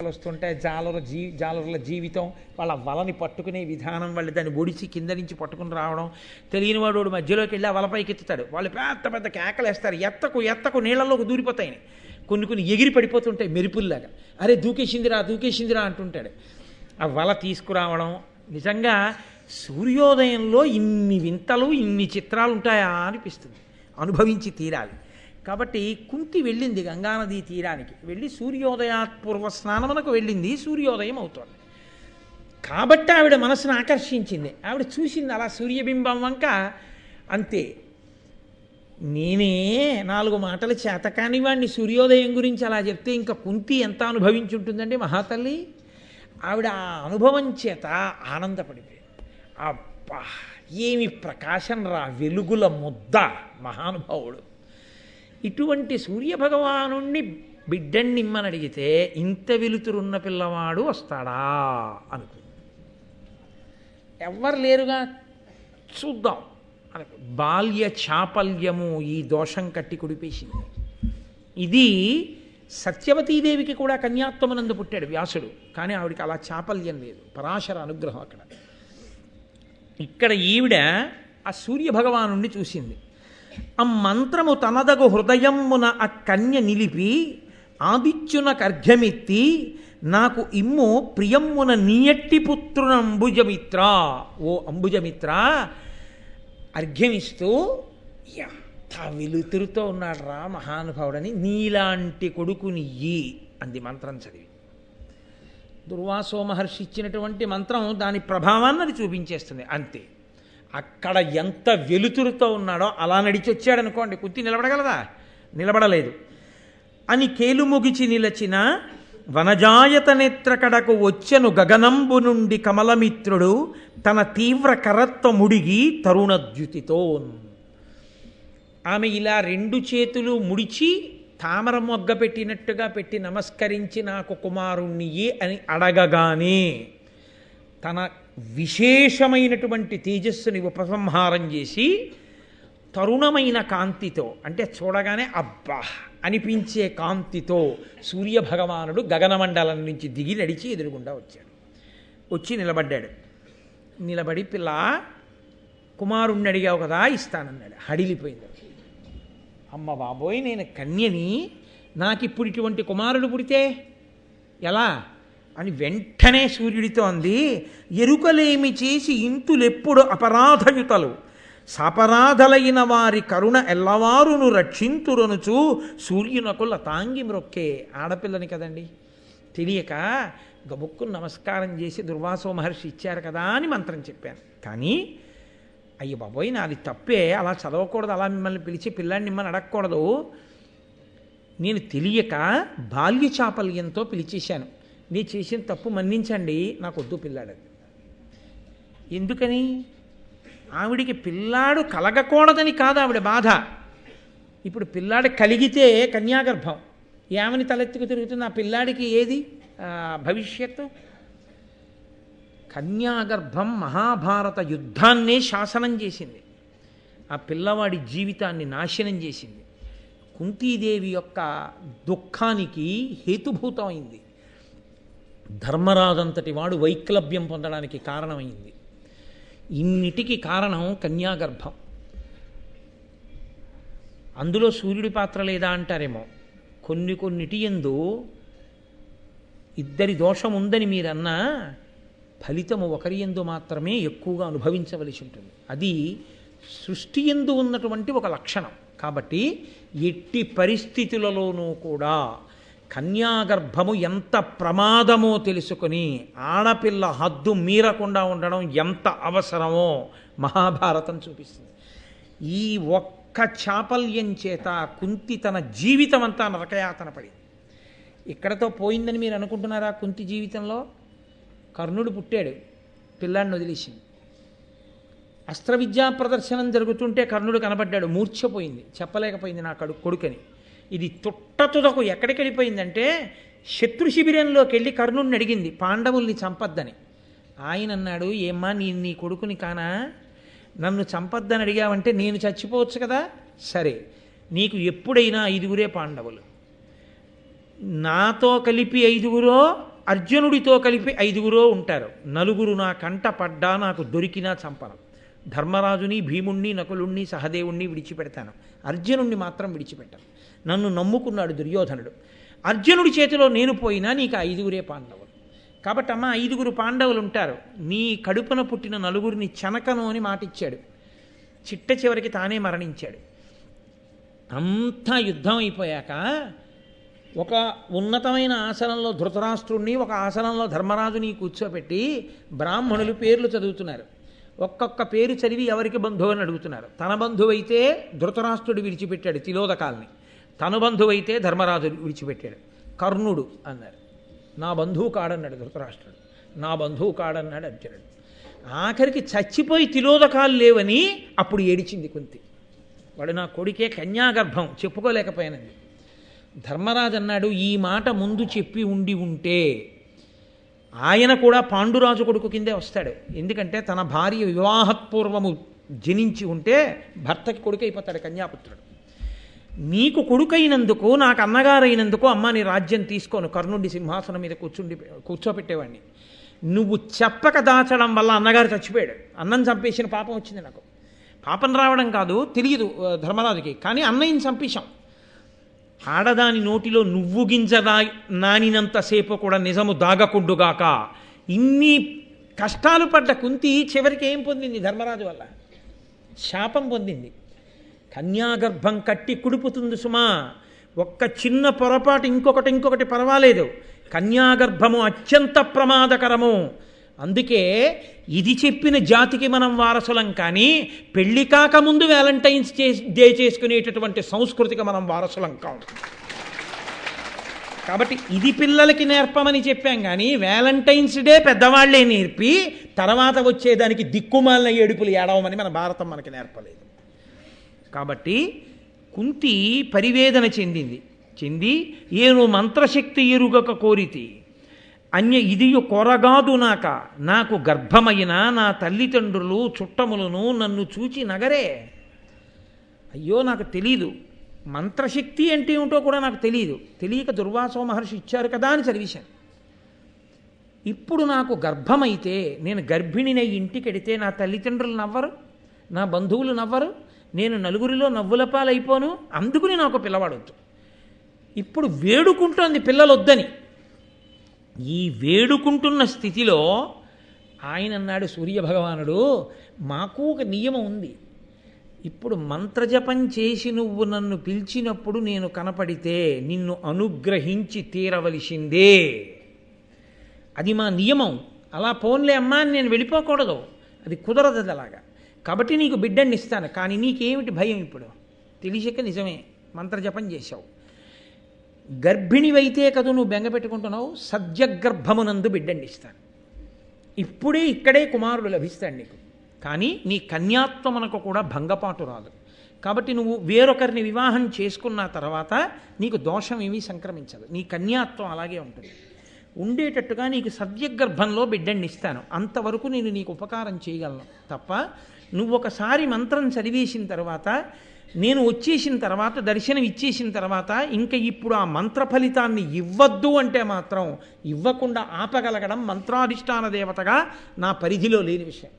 వస్తుంటే జాలరుల జీవితం, వాళ్ళ వలని పట్టుకునే విధానం, వాళ్ళు దాన్ని ఒడిచి కింద నుంచి పట్టుకుని రావడం, తెలియని వాడు మధ్యలోకి వెళ్ళి ఆ వలపైకి ఎత్తుతాడు, వాళ్ళు పెద్ద పెద్ద కేకలేస్తారు, ఎత్తకు నీళ్ళలోకి దూరిపోతాయని. కొన్ని ఎగిరి పడిపోతుంటాయి మెరుపుల్లాగా, అరే దూకేసిందిరా అంటుంటాడు. ఆ వల తీసుకురావడం, నిజంగా సూర్యోదయంలో ఇన్ని వింతలు ఇన్ని చిత్రాలు ఉంటాయా అనిపిస్తుంది, అనుభవించి తీరాలి. కాబట్టి కుంతి వెళ్ళింది గంగానదీ తీరానికి, వెళ్ళి సూర్యోదయాత్పూర్వ స్నానమునకు వెళ్ళింది, సూర్యోదయం అవుతోంది కాబట్టి ఆవిడ మనసును ఆకర్షించింది. ఆవిడ చూసింది అలా సూర్యబింబం వంక, అంతే. నేనే 4 మాటలు చేతకాని వాడిని సూర్యోదయం గురించి అలా చెప్తే ఇంకా కుంతి ఎంత అనుభవించి ఉంటుందండి మహాతల్లి. ఆవిడ ఆ అనుభవం చేత ఆనందపడిపోయింది. అబ్బా, ఏమి ప్రకాశం రా, వెలుగుల ముద్ద మహానుభావుడు. ఇటువంటి సూర్యభగవానుణ్ణి బిడ్డనిమ్మని అడిగితే ఇంత వెలుతురున్న పిల్లవాడు వస్తాడా అనుకు, ఎవ్వరు లేరుగా, చూద్దాం అనుకు. బాల్య చాపల్యము ఈ దోషం కట్టి కుడిపేసింది. ఇది సత్యవతీదేవికి కూడా కన్యాత్వమునందు పుట్టాడు వ్యాసుడు, కానీ ఆవిడికి అలా చాపల్యం లేదు, పరాశర అనుగ్రహం అక్కడ. ఇక్కడ ఈవిడ ఆ సూర్యభగవానుణ్ణి చూసింది. ఆ మంత్రము తనదగు హృదయమున ఆ కన్య నిలిపి ఆదిత్యున కర్ఘ్యమెత్తి నాకు ఇమ్ము ప్రియమ్మున నీయట్టి పుత్రున అంబుజమిత్ర, ఓ అంబుజమిత్ర, అర్ఘ్యమిస్తూ ఎంత వెలుతురుతో ఉన్నాడు రా మహానుభావుడని, నీలాంటి కొడుకునియ్యి అంది మంత్రం చదివి. దుర్వాసో మహర్షి ఇచ్చినటువంటి మంత్రం దాని ప్రభావాన్ని అది చూపించేస్తుంది, అంతే. అక్కడ ఎంత వెలుతురుతో ఉన్నాడో అలా నడిచి వచ్చాడనుకోండి, కుంతి నిలబడగలదా? నిలబడలేదు. అని కేలుముగిచి నిలచిన వనజాయత నేత్ర కడకు వచ్చెను గగనంబు నుండి కమలమిత్రుడు తన తీవ్ర కరత్వ ముడిగి తరుణద్యుతితో. ఆమె ఇలా 2 చేతులు ముడిచి తామర మొగ్గ పెట్టినట్టుగా పెట్టి నమస్కరించి నాకు కుమారుణ్ణియే అని అడగగానే తన విశేషమైనటువంటి తేజస్సుని ఉపసంహారం చేసి తరుణమైన కాంతితో, అంటే చూడగానే అబ్బా అనిపించే కాంతితో సూర్యభగవానుడు గగనమండలం నుంచి దిగి నడిచి ఎదురుగుండా వచ్చాడు. వచ్చి నిలబడ్డాడు. నిలబడి, పిల్ల కుమారుణ్ణి అడిగావు కదా, ఇస్తానన్నాడు. హడిలిపోయింది. అమ్మ బాబోయ్, నేను కన్యని, నాకు ఇప్పుడు ఇటువంటి కుమారుడు పుడితే ఎలా అని వెంటనే సూర్యుడితో అంది. ఎరుకలేమి చేసి ఇంతులెప్పుడు అపరాధయుతలు, సపరాధలైన వారి కరుణ ఎల్లవారును రక్షింతురనుచు సూర్యునకు లతాంగి మ్రొక్కే. ఆడపిల్లని కదండి, తెలియక గబుక్కును నమస్కారం చేసి దుర్వాసో మహర్షి ఇచ్చారు కదా అని మంత్రం చెప్పాను. కానీ అయ్య బాబోయ్, నాది తప్పే, అలా చదవకూడదు, అలా మిమ్మల్ని పిలిచి పిల్లాడిని మిమ్మల్ని అడగకూడదు. నేను తెలియక బాల్య చాపల్యంతో పిలిచేశాను, నీ చేసిన తప్పు మన్నించండి, నాకు వద్దు పిల్లాడది. ఎందుకని? ఆవిడికి పిల్లాడు కలగకూడదని కాదు ఆవిడ బాధ. ఇప్పుడు పిల్లాడు కలిగితే కన్యాగర్భం, ఏమని తలెత్తుకు తిరుగుతుంది? ఆ పిల్లాడికి ఏది భవిష్యత్తు? కన్యాగర్భం మహాభారత యుద్ధాన్నే శాసనం చేసింది, ఆ పిల్లవాడి జీవితాన్ని నాశనం చేసింది, కుంతీదేవి యొక్క దుఃఖానికి హేతుభూతమైంది, ధర్మరాజంతటి వాడు వైక్లభ్యం పొందడానికి కారణమైంది. ఇన్నిటికి కారణం కన్యాగర్భం. అందులో సూర్యుడి పాత్ర లేదా అంటారేమో. కొన్నిటి యందు ఇద్దరి దోషం ఉందని మీరన్నా ఫలితము ఒకరి యందు మాత్రమే ఎక్కువగా అనుభవించవలసి ఉంటుంది. అది సృష్టి యందు ఉన్నటువంటి ఒక లక్షణం. కాబట్టి ఎట్టి పరిస్థితులలోనూ కూడా కన్యాగర్భము ఎంత ప్రమాదమో తెలుసుకొని ఆడపిల్ల హద్దు మీరకుండా ఉండడం ఎంత అవసరమో మహాభారతం చూపిస్తుంది. ఈ ఒక్క చాపల్యం చేత కుంతి తన జీవితం అంతా నరకయాతన పడింది. ఇక్కడతో పోయిందని మీరు అనుకుంటున్నారా? కుంతి జీవితంలో కర్ణుడు పుట్టాడు, పిల్లాడిని వదిలేసింది. అస్త్రవిద్యా ప్రదర్శనం జరుగుతుంటే కర్ణుడు కనబడ్డాడు, మూర్ఛపోయింది, చెప్పలేకపోయింది నా కొడుకని. ఇది తుట్టతుదకు ఎక్కడికి వెళ్ళిపోయిందంటే శత్రు శిబిరంలోకి వెళ్ళి కర్ణుడిని అడిగింది పాండవుల్ని చంపద్దని. ఆయన అన్నాడు, ఏమ్మా నీ కొడుకుని కానా, నన్ను చంపద్దని అడిగావంటే నేను చచ్చిపోవచ్చు కదా, సరే నీకు ఎప్పుడైనా 5గురే పాండవులు, నాతో కలిపి 5గురో అర్జునుడితో కలిపి 5గురో ఉంటారు. 4 నా కంట పడ్డా నాకు దొరికినా చంపను. ధర్మరాజుని, భీముణ్ణి, నకులుణ్ణి, సహదేవుణ్ణి విడిచిపెడతాను. అర్జునుణ్ణి మాత్రం విడిచిపెట్టాను. నన్ను నమ్ముకున్నాడు దుర్యోధనుడు. అర్జునుడి చేతిలో నేను పోయినా నీకు 5గురే పాండవులు. కాబట్టి అమ్మ 5గురు పాండవులు ఉంటారు. నీ కడుపున పుట్టిన 4గురిని చనకను అని మాటిచ్చాడు. చిట్ట చివరికి తానే మరణించాడు. అంతా యుద్ధం అయిపోయాక ఒక ఉన్నతమైన ఆసనంలో ధృతరాష్ట్రుణ్ణి, ఒక ఆసనంలో ధర్మరాజుని కూర్చోబెట్టి బ్రాహ్మణులు పేర్లు చదువుతున్నారు. ఒక్కొక్క పేరు చదివి ఎవరికి బంధువు అని అడుగుతున్నారు. తన బంధువైతే ధృతరాష్ట్రుడు విడిచిపెట్టాడు తిలోదకాల్ని, తన బంధువైతే ధర్మరాజు విడిచిపెట్టాడు. కర్ణుడు అన్నారు. నా బంధువు కాడన్నాడు ధృతరాష్ట్రుడు. నా బంధువు కాడన్నాడు అర్జునుడు. ఆఖరికి చచ్చిపోయి తిలోదకాలు లేవని అప్పుడు ఏడిచింది కుంతి. వాడు నా కొడుకే కన్యాగర్భం చెప్పుకోలేకపోయానండి. ధర్మరాజు అన్నాడు, ఈ మాట ముందు చెప్పి ఉంటే ఆయన కూడా పాండురాజు కొడుకు కిందే వస్తాడు. ఎందుకంటే తన భార్య వివాహపూర్వము జనించి ఉంటే భర్తకి కొడుకు అయిపోతాడు, కన్యాపుత్రుడు. నీకు కొడుకైనందుకు, నాకు అన్నగారైనందుకు అమ్మ నీ రాజ్యం తీసుకోను, కర్ణుడి సింహాసనం మీద కూర్చోపెట్టేవాడిని. నువ్వు చెప్పక దాచడం వల్ల అన్నగారు చచ్చిపోయాడు. అన్నం చంపేసిన పాపం వచ్చింది నాకు. పాపం రావడం కాదు, తెలియదు ధర్మరాజుకి, కానీ అన్నయ్యని చంపేశాం. ఆడదాని నోటిలో నువ్వు గింజ నానినంతసేపు కూడా నిజము దాగకుండుగాక. ఇన్ని కష్టాలు పడ్డ కుంతి చివరికి ఏం పొందింది? ధర్మరాజు వల్ల శాపం పొందింది. కన్యాగర్భం కట్టి కుడుపుతుంది సుమా. ఒక్క చిన్న పొరపాటు ఇంకొకటి పర్వాలేదు, కన్యాగర్భము అత్యంత ప్రమాదకరము. అందుకే ఇది చెప్పిన జాతికి మనం వారసులం, కానీ పెళ్లి కాకముందు వ్యాలంటైన్స్ డే చేసుకునేటటువంటి సంస్కృతికి మనం వారసులం కాం. కాబట్టి ఇది పిల్లలకి నేర్పమని చెప్పాం, కానీ వ్యాలంటైన్స్ డే పెద్దవాళ్లే నేర్పి తర్వాత వచ్చేదానికి దిక్కుమాలిన ఏడుపులు ఏడవమని మన భారతం మనకి నేర్పలేదు. కాబట్టి కుంతి పరివేదన చెంది ఏను మంత్రశక్తి ఎరుగక కోరితి అన్య ఇదియు కొరగాదు నాకు గర్భమైన నా తల్లిదండ్రులు చుట్టములను నన్ను చూచి నగరే. అయ్యో నాకు తెలీదు, మంత్రశక్తి అంటే ఏమిటో కూడా నాకు తెలియక దుర్వాసో మహర్షి ఇచ్చారు కదా అని చదివేశాను. ఇప్పుడు నాకు గర్భమైతే, నేను గర్భిణినై ఇంటికెడితే నా తల్లిదండ్రులు నవ్వరు, నా బంధువులు నవ్వరు, నేను నలుగురిలో నవ్వుల పాలైపోను. అందుకుని నాకు పిల్లవాడొద్దు. ఇప్పుడు వేడుకుంటోంది పిల్లలొద్దని. ఈ వేడుకుంటున్న స్థితిలో ఆయన అన్నాడు, సూర్యభగవానుడు, మాకు ఒక నియమం ఉంది. ఇప్పుడు మంత్రజపం చేసి నువ్వు నన్ను పిలిచినప్పుడు నేను కనపడితే నిన్ను అనుగ్రహించి తీరవలసిందే. అది మా నియమం. అలా పోన్లే అమ్మా అని నేను వెళ్ళిపోకూడదు, అది కుదరదు అలాగా. కాబట్టి నీకు బిడ్డని ఇస్తాను. కానీ నీకేమిటి భయం? ఇప్పుడు తెలియక నిజమే మంత్రజపం చేశావు. గర్భిణివైతే కదా నువ్వు బెంగ పెట్టుకుంటున్నావు. సద్యగర్భమునందు బిడ్డని ఇస్తాను. ఇక్కడే కుమారుడు లభిస్తాడు నీకు. కానీ నీ కన్యాత్వమునకు కూడా భంగపాటు రాదు. కాబట్టి నువ్వు వేరొకరిని వివాహం చేసుకున్న తర్వాత నీకు దోషం ఏమీ సంక్రమించదు. నీ కన్యాత్వం అలాగే ఉంటుంది. ఉండేటట్టుగా నీకు సద్యగర్భంలో బిడ్డని ఇస్తాను. అంతవరకు నేను నీకు ఉపకారం చేయగలను తప్ప నువ్వు ఒకసారి మంత్రం చదివేసిన తర్వాత, నేను వచ్చేసిన తర్వాత, దర్శనం ఇచ్చేసిన తర్వాత ఇంకా ఇప్పుడు ఆ మంత్ర ఫలితాన్ని ఇవ్వద్దు అంటే మాత్రం ఇవ్వకుండా ఆపగలగడం మంత్రాధిష్టాన దేవతగా నా పరిధిలో లేని విషయం.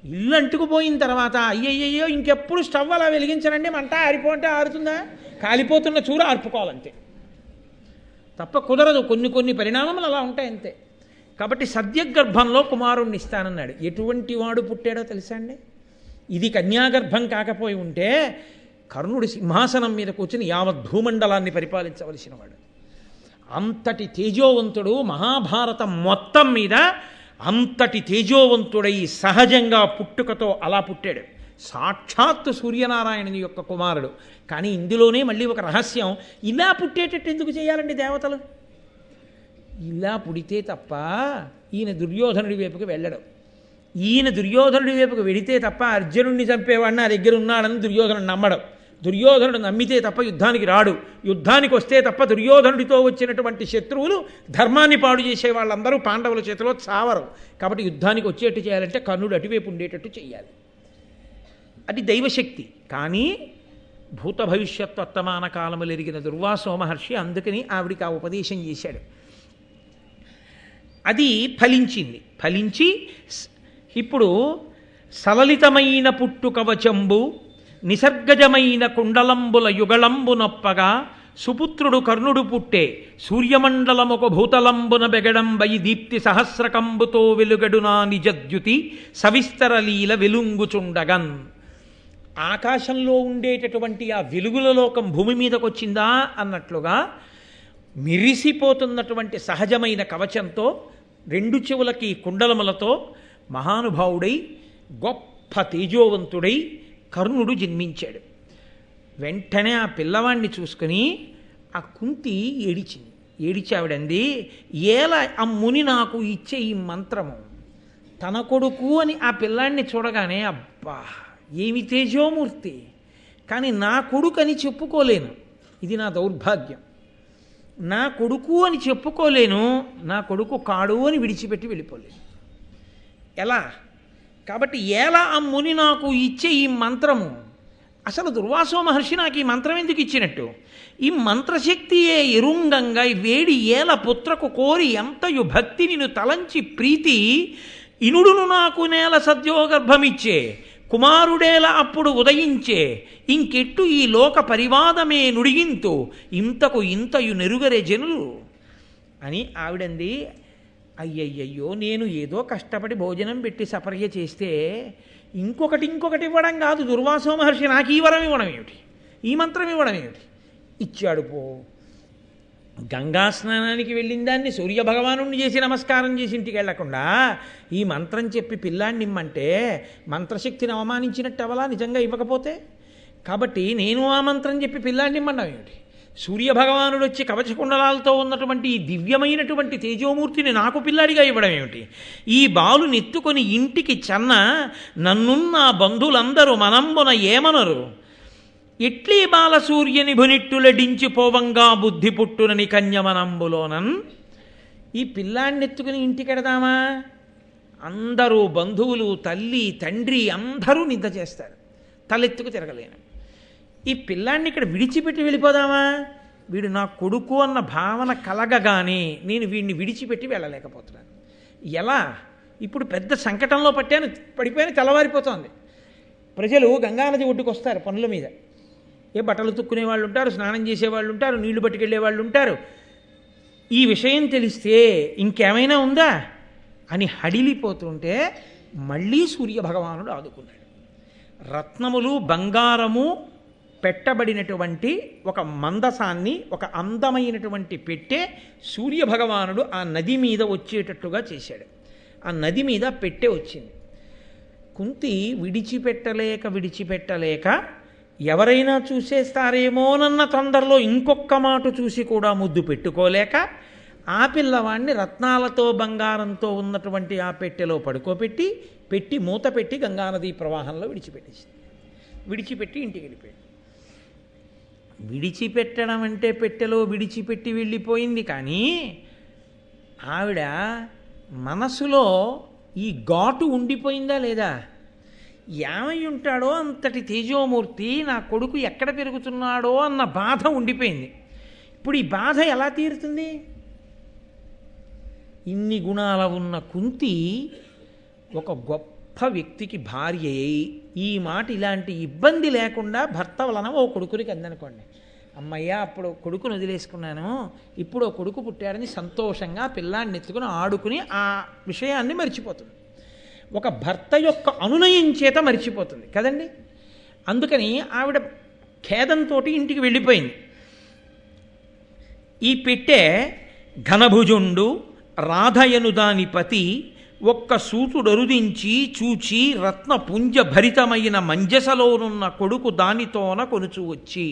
ఇల్లు అంటుకుపోయిన తర్వాత అయ్యయ్యో ఇంకెప్పుడు స్టవ్ అలా వెలిగించనండి, మంట ఆరిపోంటే ఆరుతుందా? కాలిపోతున్న చూర ఆర్పుకోవాలంతే తప్ప కుదరదు. కొన్ని పరిణామాలు అలా ఉంటాయి అంతే. కాబట్టి సద్యగర్భంలో కుమారుణ్ణి ఇస్తానన్నాడు. ఎటువంటి వాడు పుట్టాడో తెలుసా అండి? ఇది కన్యాగర్భం కాకపోయి ఉంటే కర్ణుడి సింహాసనం మీద కూర్చుని యావత్ భూమండలాన్ని పరిపాలించవలసిన వాడు. అంతటి తేజోవంతుడు, మహాభారతం మొత్తం మీద అంతటి తేజోవంతుడై సహజంగా పుట్టుకతో అలా పుట్టాడు. సాక్షాత్తు సూర్యనారాయణుని యొక్క కుమారుడు. కానీ ఇందులోనే మళ్ళీ ఒక రహస్యం, ఇలా పుట్టేటట్టు ఎందుకు చేయాలండి దేవతలు? ఇలా పుడితే తప్ప ఈయన దుర్యోధనుడి వైపుకి వెళ్ళడం. ఈయన దుర్యోధనుడి వైపుకి వెడితే తప్ప అర్జునుడిని చంపేవాడిని నా దగ్గర ఉన్నాడని దుర్యోధనుడు నమ్మడం. దుర్యోధనుడు నమ్మితే తప్ప యుద్ధానికి రాడు. యుద్ధానికి వస్తే తప్ప దుర్యోధనుడితో వచ్చినటువంటి శత్రువులు ధర్మాన్ని పాడు చేసే వాళ్ళందరూ పాండవుల చేతిలో చావరు. కాబట్టి యుద్ధానికి వచ్చేట్టు చేయాలంటే కర్ణుడు అటువైపు ఉండేటట్టు చేయాలి. అది దైవశక్తి. కానీ భూత భవిష్యత్ వర్తమాన కాలములు ఎరిగిన దుర్వాసో మహర్షి అందుకని ఆవిడికి ఆ ఉపదేశం చేశాడు. అది ఫలించింది. ఫలించి ఇప్పుడు సలలితమైన పుట్టు కవచంబు నిసర్గజమైన కుండలంబుల యుగళంబునొప్పగా సుపుత్రుడు కర్ణుడు పుట్టే సూర్యమండలమొక భూతలంబున బెగడంబయి దీప్తి సహస్రకంబుతో వెలుగడునా నిజద్యుతి సవిస్తరలీల వెలుంగుచుండగన్. ఆకాశంలో ఉండేటటువంటి ఆ వెలుగుల లోకం భూమి మీదకు వచ్చిందా అన్నట్లుగా మిరిసిపోతున్నటువంటి సహజమైన కవచంతో రెండు చెవులకి కుండలములతో మహానుభావుడై గొప్ప తేజోవంతుడై కర్ణుడు జన్మించాడు. వెంటనే ఆ పిల్లవాడిని చూసుకుని ఆ కుంతి ఏడిచింది. ఏడిచి ఆవిడంది, ఏలా ఆ ముని నాకు ఇచ్చే ఈ మంత్రము తన కొడుకు అని ఆ పిల్లాడిని చూడగానే అబ్బా ఏమి తేజోమూర్తి, కానీ నా కొడుకు అని చెప్పుకోలేను, ఇది నా దౌర్భాగ్యం. నా కొడుకు అని చెప్పుకోలేను, నా కొడుకు కాడు అని విడిచిపెట్టి వెళ్ళిపోలేను. ఎలా? కాబట్టి ఎలా ఆ ముని నాకు ఇచ్చే ఈ మంత్రము, అసలు దుర్వాసో మహర్షి నాకు ఈ మంత్రం ఎందుకు ఇచ్చినట్టు? ఈ మంత్రశక్తియే ఎరుంగంగా వేడి ఏల పుత్రకు కోరి ఎంతయు భక్తి నిన్ను తలంచి ప్రీతి ఇనుడును నాకు నేల సద్యోగర్భమిచ్చే కుమారుడేల అప్పుడు ఉదయించే ఇంకెట్టు ఈ లోక పరివాదమే నుడిగింతు ఇంతకు ఇంతయు నెరుగరే జనులు అని ఆవిడంది. అయ్యయ్యయ్యో, నేను ఏదో కష్టపడి భోజనం పెట్టి సపర్య చేస్తే ఇంకొకటి ఇవ్వడం కాదు, దుర్వాసో మహర్షి నాకు ఈ వరం ఇవ్వడం ఏమిటి, ఈ మంత్రం ఇవ్వడం ఏమిటి? ఇచ్చాడు పో. గంగా స్నానానికి వెళ్ళిన దాన్ని సూర్యభగవానుడిని చేసి నమస్కారం చేసి ఇంటికి వెళ్లకుండా ఈ మంత్రం చెప్పి పిల్లాన్ని ఇమ్మంటే మంత్రశక్తిని అవమానించినట్టు అవలా నిజంగా ఇవ్వకపోతే? కాబట్టి నేను ఆ మంత్రం చెప్పి పిల్లాన్ని ఇమ్మన్నాం ఏమిటి? సూర్యభగవానుడు వచ్చి కవచకుండలాలతో ఉన్నటువంటి ఈ దివ్యమైనటువంటి తేజోమూర్తిని నాకు పిల్లాడిగా ఇవ్వడం ఏమిటి? ఈ బాలు నెత్తుకొని ఇంటికి చన్న నన్నున్న బంధువులందరూ మనంబున ఏమనరు, ఎట్లీ బాలసూర్యని భునిట్టులడించి పోవంగా బుద్ధి పుట్టునని కన్యమనంబులోనన్. ఈ పిల్లాడినెత్తుకుని ఇంటికెడదామా? అందరూ బంధువులు, తల్లి, తండ్రి అందరూ నింద చేస్తారు, తలెత్తుకు తిరగలేను. ఈ పిల్లాడిని ఇక్కడ విడిచిపెట్టి వెళ్ళిపోదామా? వీడు నా కొడుకు అన్న భావన కలగగానే నేను వీడిని విడిచిపెట్టి వెళ్ళలేకపోతున్నాను. ఎలా? ఇప్పుడు పెద్ద సంకటంలో పడిపోయాను, తెల్లవారిపోతోంది. ప్రజలు గంగానది ఒడ్డుకు వస్తారు పనుల మీద. ఏ బట్టలు తుక్కునే వాళ్ళు ఉంటారు, స్నానం చేసేవాళ్ళు ఉంటారు, నీళ్లు పట్టుకెళ్ళే వాళ్ళు ఉంటారు. ఈ విషయం తెలిస్తే ఇంకేమైనా ఉందా అని హడిలిపోతుంటే మళ్ళీ సూర్యభగవానుడు ఆదుకున్నాడు. రత్నములు బంగారము పెట్టబడినటువంటి ఒక మందసాన్ని, ఒక అందమైనటువంటి పెట్టె సూర్యభగవానుడు ఆ నది మీద వచ్చేటట్టుగా చేశాడు. ఆ నది మీద పెట్టె వచ్చింది. కుంతి విడిచిపెట్టలేక ఎవరైనా చూసేస్తారేమోనన్న తొందరలో ఇంకొక్క మాట చూసి కూడా ముద్దు పెట్టుకోలేక ఆ పిల్లవాడిని రత్నాలతో బంగారంతో ఉన్నటువంటి ఆ పెట్టెలో పెట్టి మూత పెట్టి గంగానదీ ప్రవాహంలో విడిచిపెట్టి ఇంటికి వెళ్ళిపోయాడు. విడిచిపెట్టడం అంటే పెట్టెలో విడిచిపెట్టి వెళ్ళిపోయింది, కానీ ఆవిడ మనసులో ఈ ఘాటు ఉండిపోయిందా లేదా? ఏమై ఉంటాడో అంతటి తేజోమూర్తి నా కొడుకు ఎక్కడ పెరుగుతున్నాడో అన్న బాధ ఉండిపోయింది. ఇప్పుడు ఈ బాధ ఎలా తీరుతుంది? ఇన్ని గుణాల ఉన్న కుంతి ఒక గొప్ప వ్యక్తికి భార్య అయి ఈ మాట ఇలాంటి ఇబ్బంది లేకుండా భర్త వలన ఓ కొడుకునికి అందనుకోండి, అమ్మయ్య అప్పుడు కొడుకును వదిలేసుకున్నాను, ఇప్పుడు ఓ కొడుకు పుట్టాడని సంతోషంగా పిల్లాన్ని ఎత్తుకుని ఆడుకుని ఆ విషయాన్ని మర్చిపోతుంది. ఒక భర్త యొక్క అనునయం చేత మర్చిపోతుంది కదండి. అందుకని ఆవిడ ఖేదంతో ఇంటికి వెళ్ళిపోయింది. ఈ పెట్టె ఘనభుజుండు రాధయను దాని పతి ఒక్క సూతుడరుదించి చూచి రత్న పుంజ భరితమైన మంజసలోనున్న కొడుకు దానితోన కొనుచు వచ్చి.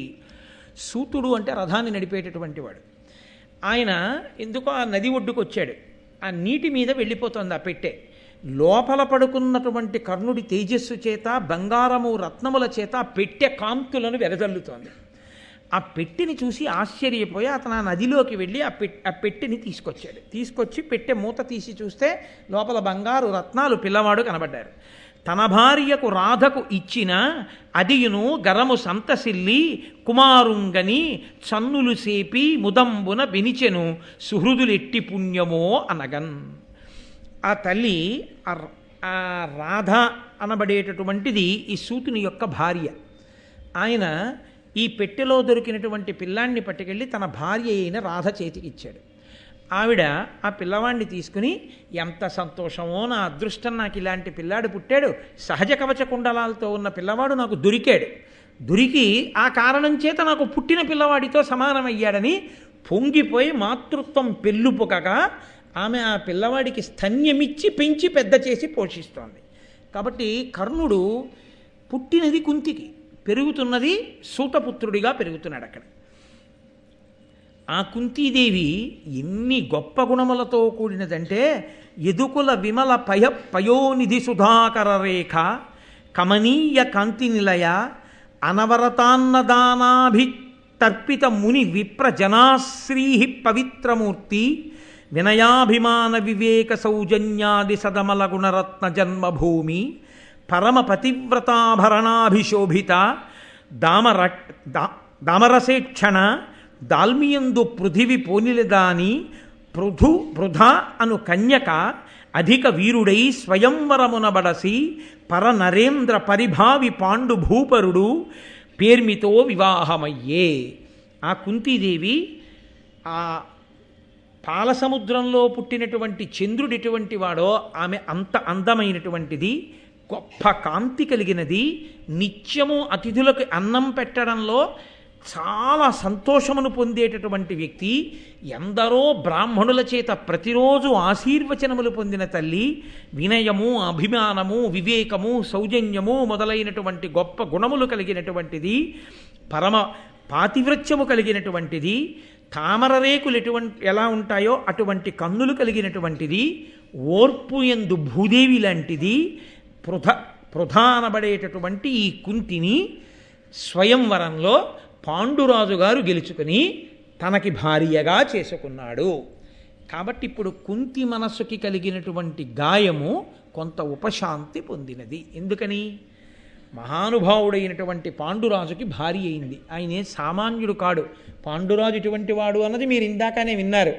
సూతుడు అంటే రథాన్ని నడిపేటటువంటి వాడు. ఆయన ఎందుకో ఆ నది ఒడ్డుకు వచ్చాడు. ఆ నీటి మీద వెళ్ళిపోతుంది ఆ పెట్టె. లోపల పడుకున్నటువంటి కర్ణుడి తేజస్సు చేత బంగారము రత్నముల చేత ఆ పెట్టె కాంతులను వెదజల్లుతోంది. ఆ పెట్టెని చూసి ఆశ్చర్యపోయి అతను ఆ నదిలోకి వెళ్ళి ఆ పెట్టెని తీసుకొచ్చి పెట్టె మూత తీసి చూస్తే లోపల బంగారు రత్నాలు పిల్లవాడు కనబడ్డారు. తన భార్యకు రాధకు ఇచ్చిన అదియును గరము సంతసిల్లి కుమారుంగని చన్నులు సేపి ముదంబున వినిచెను సుహృదులెట్టి పుణ్యమో అనగన్. ఆ తల్లి ఆ రాధ అనబడేటటువంటిది ఈ సూతుని యొక్క భార్య. ఆయన ఈ పెట్టెలో దొరికినటువంటి పిల్లాన్ని పట్టుకెళ్ళి తన భార్య అయిన రాధ చేతికిచ్చాడు. ఆవిడ ఆ పిల్లవాడిని తీసుకుని ఎంత సంతోషమో, నా అదృష్టం, నాకు ఇలాంటి పిల్లాడు పుట్టాడు, సహజ కవచ కుండలాలతో ఉన్న పిల్లవాడు నాకు దొరికాడు, దొరికి ఆ కారణం చేత నాకు పుట్టిన పిల్లవాడితో సమానమయ్యాడని పొంగిపోయి మాతృత్వం పెళ్ళుపుకగా ఆమె ఆ పిల్లవాడికి స్తన్యమిచ్చి పెంచి పెద్ద చేసి పోషిస్తోంది. కాబట్టి కర్ణుడు పుట్టినది కుంతికి, పెరుగుతున్నది సూతపుత్రుడిగా పెరుగుతున్నాడు అక్కడ. ఆ కుంతీదేవి ఎన్ని గొప్ప గుణములతో కూడినదంటే యదుకుల విమల పయోనిధి సుధాకర రేఖ కమనీయ కాంతి నిలయ అనవరతాన్నదానాభితర్పిత ముని విప్ర జనాశ్రీ పవిత్రమూర్తి వినయాభిమాన వివేక సౌజన్యాది సదమల గుణరత్న జన్మభూమి పరమ పతివ్రతాభరణాభిశోభిత దామరసేక్షణ దాల్మియందు పృథివి పోనిలదాని పృథ అను కన్యక అధిక వీరుడై స్వయంవరమునబడసి పర నరేంద్ర పరిభావి పాండు భూపరుడు పేర్మితో వివాహమయ్యే. ఆ కుంతీదేవి ఆ పాలసముద్రంలో పుట్టినటువంటి చంద్రుడు ఎటువంటి వాడో ఆమె అంత అందమైనటువంటిది, గొప్ప కాంతి కలిగినది, నిత్యము అతిథులకు అన్నం పెట్టడంలో చాలా సంతోషమును పొందేటటువంటి వ్యక్తి, ఎందరో బ్రాహ్మణుల చేత ప్రతిరోజు ఆశీర్వచనములు పొందిన తల్లి, వినయము, అభిమానము, వివేకము, సౌజన్యము మొదలైనటువంటి గొప్ప గుణములు కలిగినటువంటిది, పరమ పాతివ్రత్యము కలిగినటువంటిది, తామర రేకులు ఎలా ఉంటాయో అటువంటి కన్నులు కలిగినటువంటిది, ఓర్పు యందు భూదేవి లాంటిది, ప్రధానబడేటటువంటి ఈ కుంతిని స్వయంవరంలో పాండురాజు గారు గెలుచుకుని తనకి భార్యగా చేసుకున్నాడు. కాబట్టి ఇప్పుడు కుంతి మనస్సుకి కలిగినటువంటి గాయము కొంత ఉపశాంతి పొందినది. ఎందుకని? మహానుభావుడైనటువంటి పాండురాజుకి భార్య అయింది. ఆయనే సామాన్యుడు కాడు. పాండురాజు ఇటువంటి వాడు అన్నది మీరు ఇందాకనే విన్నారు.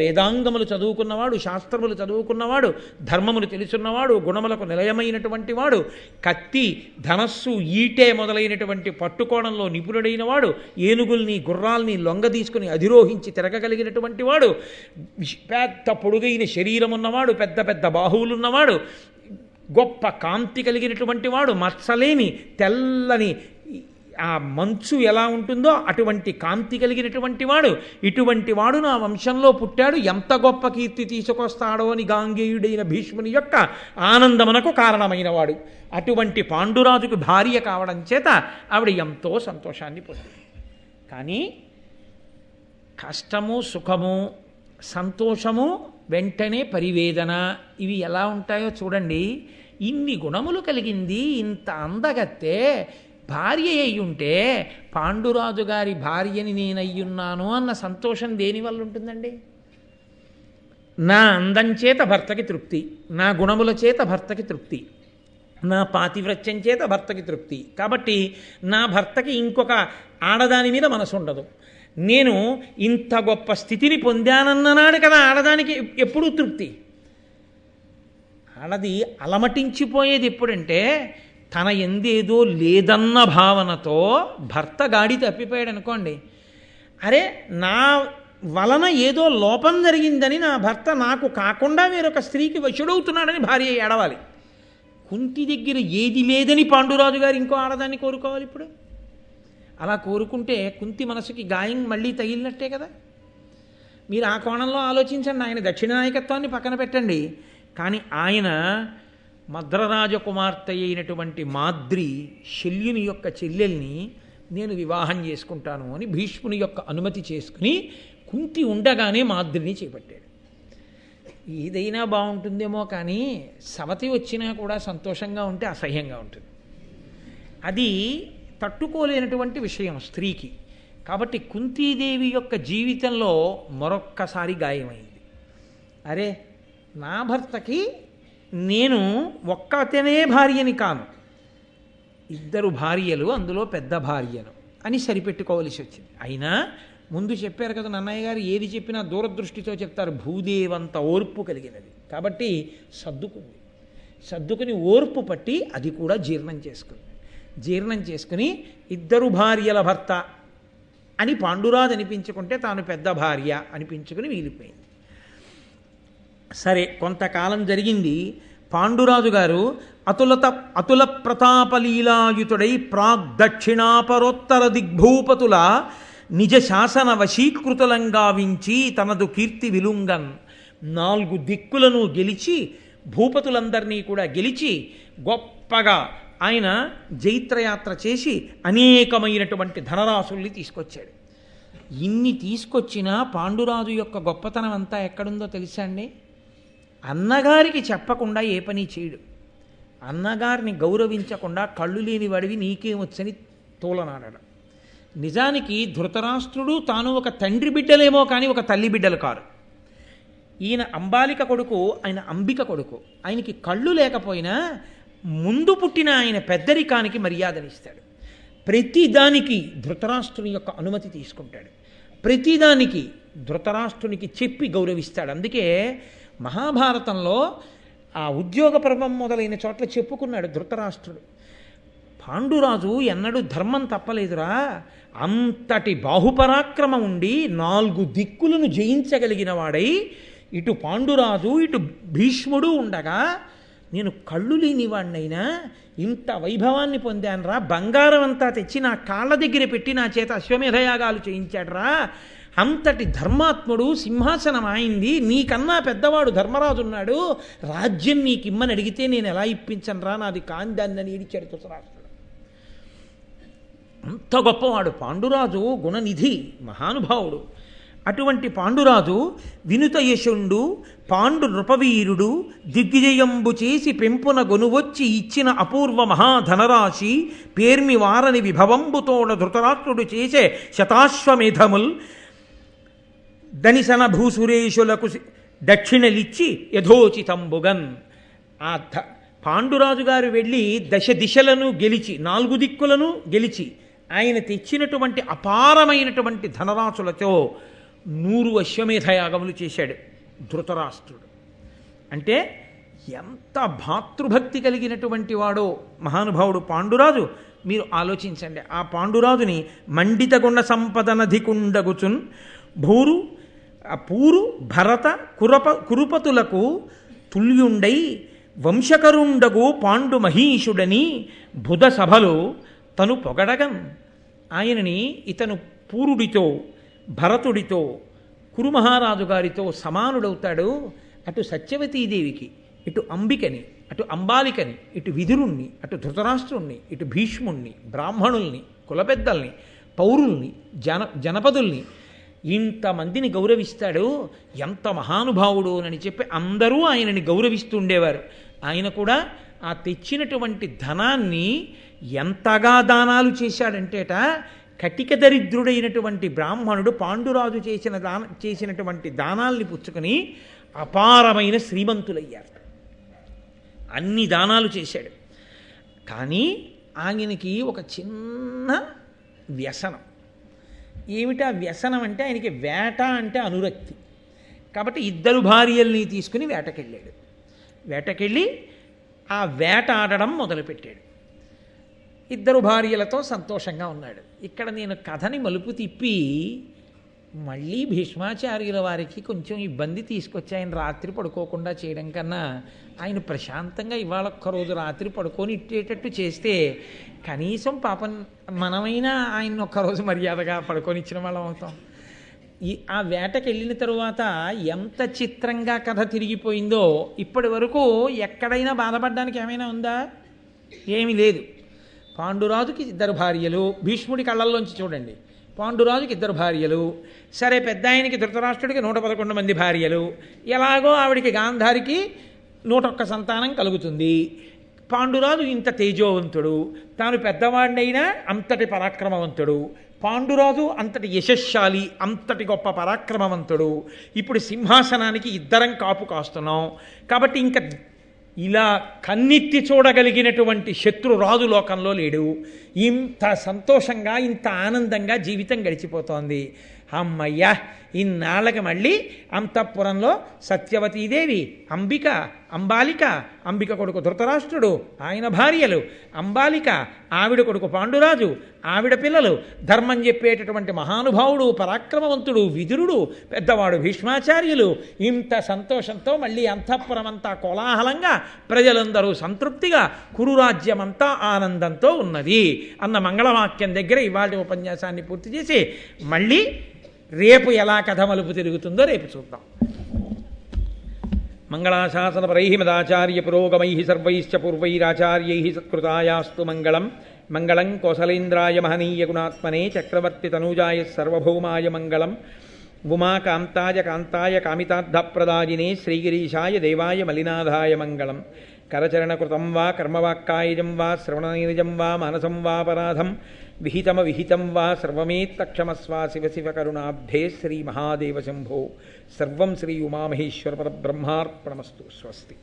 వేదాంగములు చదువుకున్నవాడు, శాస్త్రములు చదువుకున్నవాడు, ధర్మములు తెలుసున్నవాడు, గుణములకు నిలయమైనటువంటి వాడు, కత్తి, ధనస్సు, ఈటే మొదలైనటువంటి పట్టుకోవడంలో నిపుణుడైన వాడు, ఏనుగుల్ని గుర్రాల్ని లొంగ తీసుకుని అధిరోహించి తిరగగలిగినటువంటి వాడు, పెద్ద పొడుగైన శరీరం ఉన్నవాడు, పెద్ద పెద్ద బాహువులున్నవాడు, గొప్ప కాంతి కలిగినటువంటి వాడు, మత్సలేని తెల్లని ఆ మంచు ఎలా ఉంటుందో అటువంటి కాంతి కలిగినటువంటి వాడు, ఇటువంటి వాడు నా వంశంలో పుట్టాడు, ఎంత గొప్ప కీర్తి తీసుకొస్తాడో అని గాంగేయుడైన భీష్ముని యొక్క ఆనందమునకు కారణమైన వాడు. అటువంటి పాండురాజుకు భార్య కావడం చేత ఆవిడ ఎంతో సంతోషాన్ని పొందింది. కానీ కష్టము, సుఖము, సంతోషము, వెంటనే పరివేదన, ఇవి ఎలా ఉంటాయో చూడండి. ఇన్ని గుణములు కలిగింది, ఇంత అందగత్తే భార్య అయ్యుంటే పాండురాజు గారి భార్యని నేనయ్యున్నాను అన్న సంతోషం దేనివల్ల ఉంటుందండి? నా అందం చేత భర్తకి తృప్తి, నా గుణముల చేత భర్తకి తృప్తి, నా పాతివ్రత్యం చేత భర్తకి తృప్తి. కాబట్టి నా భర్తకి ఇంకొక ఆడదాని మీద మనసు ఉండదు. నేను ఇంత గొప్ప స్థితిని పొందానన్ననాడు కదా ఆడదానికి ఎప్పుడూ తృప్తి. ఆడది అలమటించిపోయేది ఎప్పుడంటే తన ఎందేదో లేదన్న భావనతో భర్త గాడి తప్పిపోయాడు అనుకోండి, అరే నా వలన ఏదో లోపం జరిగిందని నా భర్త నాకు కాకుండా వేరొక స్త్రీకి వశుడవుతున్నాడని భార్య ఏడవాలి. కుంతి దగ్గర ఏది లేదని పాండురాజు గారు ఇంకో ఆడదాన్ని కోరుకోవాలి. ఇప్పుడు అలా కోరుకుంటే కుంతి మనసుకి గాయం మళ్ళీ తగిలినట్టే కదా. మీరు ఆ కోణంలో ఆలోచించండి. ఆయన దక్షిణాయకత్వాన్ని పక్కన పెట్టండి. కానీ ఆయన మద్రరాజకుమార్తె అయినటువంటి మాద్రి శల్యుని యొక్క చెల్లెల్ని నేను వివాహం చేసుకుంటాను అని భీష్ముని యొక్క అనుమతి చేసుకుని కుంతి ఉండగానే మాద్రిని చేపట్టాడు. ఏదైనా బాగుంటుందేమో కానీ సవతి వచ్చినా కూడా సంతోషంగా ఉంటే అసహ్యంగా ఉంటుంది. అది తట్టుకోలేనటువంటి విషయం స్త్రీకి. కాబట్టి కుంతీదేవి యొక్క జీవితంలో మరొక్కసారి గాయమైంది. అరే నా భర్తకి నేను ఒక్కతనే భార్యని కాను, ఇద్దరు భార్యలు, అందులో పెద్ద భార్యను అని సరిపెట్టుకోవలసి వచ్చింది. అయినా ముందు చెప్పారు కదా నన్నయ్య గారు, ఏది చెప్పినా దూరదృష్టితో చెప్తారు, భూదేవంత ఓర్పు కలిగినది కాబట్టి సర్దుకుని ఓర్పు పట్టి అది కూడా జీర్ణం చేసుకుని ఇద్దరు భార్యల భర్త అని పాండురాజు అనిపించుకుంటే తాను పెద్ద భార్య అనిపించుకుని వీలిపోయింది. సరే, కొంతకాలం జరిగింది. పాండురాజు గారు అతుల ప్రతాపలీలాయుతుడై ప్రాగ్దక్షిణాపరోత్తర దిగ్భూపతుల నిజ శాసన వశీకృతులంగావించి తనదు కీర్తి విలుంగన్, 4 దిక్కులను గెలిచి భూపతులందరినీ కూడా గెలిచి గొప్పగా ఆయన జైత్రయాత్ర చేసి అనేకమైనటువంటి ధనరాశుల్ని తీసుకొచ్చాడు. ఇన్ని తీసుకొచ్చినా పాండురాజు యొక్క గొప్పతనం అంతా ఎక్కడుందో తెలుసా అండి? అన్నగారికి చెప్పకుండా ఏ పని చేయడు. అన్నగారిని గౌరవించకుండా కళ్ళు లేని వాడివి నీకేమొచ్చని తోలనాడడం. నిజానికి ధృతరాష్ట్రుడు తాను ఒక తండ్రి బిడ్డలేమో కానీ ఒక తల్లి బిడ్డలు కారు. ఈయన అంబాలిక కొడుకు, ఆయన అంబిక కొడుకు. ఆయనకి కళ్ళు లేకపోయినా ముందు పుట్టిన ఆయన పెద్దరికానికి మర్యాదనిస్తాడు. ప్రతిదానికి ధృతరాష్ట్రుని యొక్క అనుమతి తీసుకుంటాడు. ప్రతిదానికి ధృతరాష్ట్రునికి చెప్పి గౌరవిస్తాడు. అందుకే మహాభారతంలో ఆ ఉద్యోగ పర్వం మొదలైన చోట్ల చెప్పుకున్నాడు ధృతరాష్ట్రుడు, పాండురాజు ఎన్నడూ ధర్మం తప్పలేదురా, అంతటి బాహుపరాక్రమం ఉండి 4 దిక్కులను జయించగలిగిన వాడై ఇటు పాండురాజు ఇటు భీష్ముడు ఉండగా నేను కళ్ళు లేనివాడినైనా ఇంత వైభవాన్ని పొందానురా, బంగారం అంతా తెచ్చి నా కాళ్ళ దగ్గర పెట్టి నా చేత అశ్వమేధయాగాలు చేయించాడురా, అంతటి ధర్మాత్ముడు, సింహాసనం ఆయింది, నీకన్నా పెద్దవాడు ధర్మరాజు ఉన్నాడు, రాజ్యం నీకిమ్మని అడిగితే నేను ఎలా ఇప్పించనురా, నాది కాందాన్ని ఏడిచాడు ధృతరాష్ట్రుడు. అంత గొప్పవాడు పాండురాజు, గుణనిధి, మహానుభావుడు. అటువంటి పాండురాజు వినుతయశుండు పాండు నృపవీరుడు దిగ్విజయంబు చేసి పెంపున గొనువొచ్చి ఇచ్చిన అపూర్వ మహాధనరాశి పేర్మి వారని విభవంబుతోడ ధృతరాష్ట్రుడు చేసే శతాశ్వమేధముల్ దనిసన భూసురేషులకు దక్షిణలిచ్చి యథోచితంబుగన్. ఆ పాండురాజు గారు వెళ్ళి దశ దిశలను గెలిచి 4 దిక్కులను గెలిచి ఆయన తెచ్చినటువంటి అపారమైనటువంటి ధనరాశులతో 100 అశ్వమేధయాగములు చేశాడు ధృతరాష్ట్రుడు. అంటే ఎంత భాతృభక్తి కలిగినటువంటి వాడో మహానుభావుడు పాండురాజు. మీరు ఆలోచించండి, ఆ పాండురాజుని మండిత గుణ సంపదనధికుండగుచున్ పూరు భరత కురుపతులకు తుల్యుండై వంశకరుండగు పాండు మహీషుడని బుధ సభలో తను పొగడగన్. ఆయనని ఇతను పూరుడితో, భరతుడితో, కురుమహారాజు గారితో సమానుడవుతాడు. అటు సత్యవతీదేవికి, ఇటు అంబికని, అటు అంబాలికని, ఇటు విదురుణ్ణి, అటు ధృతరాష్ట్రుణ్ణి, ఇటు భీష్ముణ్ణి, బ్రాహ్మణుల్ని, కులపెద్దల్ని, పౌరుల్ని, జనపదుల్ని, ఇంతమందిని గౌరవిస్తాడు. ఎంత మహానుభావుడు అని చెప్పి అందరూ ఆయనని గౌరవిస్తూ ఉండేవారు. ఆయన కూడా ఆ తెచ్చినటువంటి ధనాన్ని ఎంతగా దానాలు చేశాడంటేట, కటిక దరిద్రుడైనటువంటి బ్రాహ్మణుడు పాండురాజు చేసినటువంటి దానాల్ని పుచ్చుకొని అపారమైన శ్రీమంతులయ్యారు. అన్ని దానాలు చేశాడు. కానీ ఆయనకి ఒక చిన్న వ్యసనం. ఏమిటా వ్యసనం అంటే, ఆయనకి వేట అంటే అనురక్తి. కాబట్టి 2 భార్యల్ని తీసుకుని వేటకెళ్ళాడు. వేటకెళ్ళి ఆ వేట ఆడడం మొదలుపెట్టాడు. 2 భార్యలతో సంతోషంగా ఉన్నాడు. ఇక్కడ నేను కథని మలుపు తిప్పి మళ్ళీ భీష్మాచార్యుల వారికి కొంచెం ఇబ్బంది తీసుకొచ్చి ఆయన రాత్రి పడుకోకుండా చేయడం కన్నా ఆయన ప్రశాంతంగా ఇవాళ ఒక్కరోజు రాత్రి పడుకొని ఇట్టేటట్టు చేస్తే కనీసం పాపం మనమైనా ఆయన ఒక్కరోజు మర్యాదగా పడుకొని ఇచ్చిన వాళ్ళం అవుతాం. ఆ వేటకి వెళ్ళిన తరువాత ఎంత చిత్రంగా కథ తిరిగిపోయిందో ఇప్పటి వరకు ఎక్కడైనా బాధపడడానికి ఏమైనా ఉందా? ఏమీ లేదు. పాండురాజుకి 2 భార్యలు, భీష్ముడి కళ్ళల్లోంచి చూడండి, పాండురాజుకి 2 భార్యలు, సరే పెద్ద ఆయనకి ధృతరాష్ట్రుడికి 111 మంది భార్యలు, ఎలాగో ఆవిడికి గాంధారికి 101 సంతానం కలుగుతుంది. పాండురాజు ఇంత తేజోవంతుడు, తాను పెద్దవాడినైనా అంతటి పరాక్రమవంతుడు, పాండురాజు అంతటి యశస్శాలి, అంతటి గొప్ప పరాక్రమవంతుడు. ఇప్పుడు సింహాసనానికి 2 కాపు కాస్తున్నాం కాబట్టి ఇంకా ఇలా కన్నెత్తి చూడగలిగినటువంటి శత్రురాజు లోకంలో లేడు. ఇంత సంతోషంగా ఇంత ఆనందంగా జీవితం గడిచిపోతోంది. అమ్మయ్యా, ఇన్నాళ్ళకి మళ్ళీ అంతఃపురంలో సత్యవతీదేవి, అంబాలిక, అంబిక కొడుకు ధృతరాష్ట్రుడు, ఆయన భార్యలు, అంబాలిక, ఆవిడ కొడుకు పాండురాజు, ఆవిడ పిల్లలు, ధర్మం చెప్పేటటువంటి మహానుభావుడు, పరాక్రమవంతుడు విదురుడు, పెద్దవాడు భీష్మాచార్యులు, ఇంత సంతోషంతో మళ్ళీ అంతఃపురం అంతా కోలాహలంగా, ప్రజలందరూ సంతృప్తిగా, కురురాజ్యమంతా ఆనందంతో ఉన్నది అన్న మంగళవాక్యం దగ్గర ఇవాళ ఉపన్యాసాన్ని పూర్తి చేసి మళ్ళీ రేపు ఎలా కథ మలుపు తిరుగుతుందో రేపు చూద్దాం. మంగళాశాసనపరై మదాచార్య పురోగమై సర్వైశ్చ పూర్వైరాచార్యై సత్కృతాయాస్తు మంగళం. మంగళం కోసలేంద్రాయ మహనీయ గుణాత్మనే చక్రవర్తి తనూజాయ సర్వభౌమాయ మంగళం. ఉమాకాంతాయ కాంతాయ కామితార్థప్రదాయినే శ్రీగిరీశాయ దేవాయ మలినాథాయ మంగళం. కరచరణకృతం వా కర్మవాక్కాయజం వా శ్రవణనైజం వా మానసం వాపరాధం విహితం వా సర్వమేత్తక్షమస్వా శివ శివ కరుణాబ్ధే శ్రీ మహాదేవ శంభో. సర్వం శ్రీ ఉమామహేశ్వర పరబ్రహ్మార్పణమస్తు. స్వస్తి.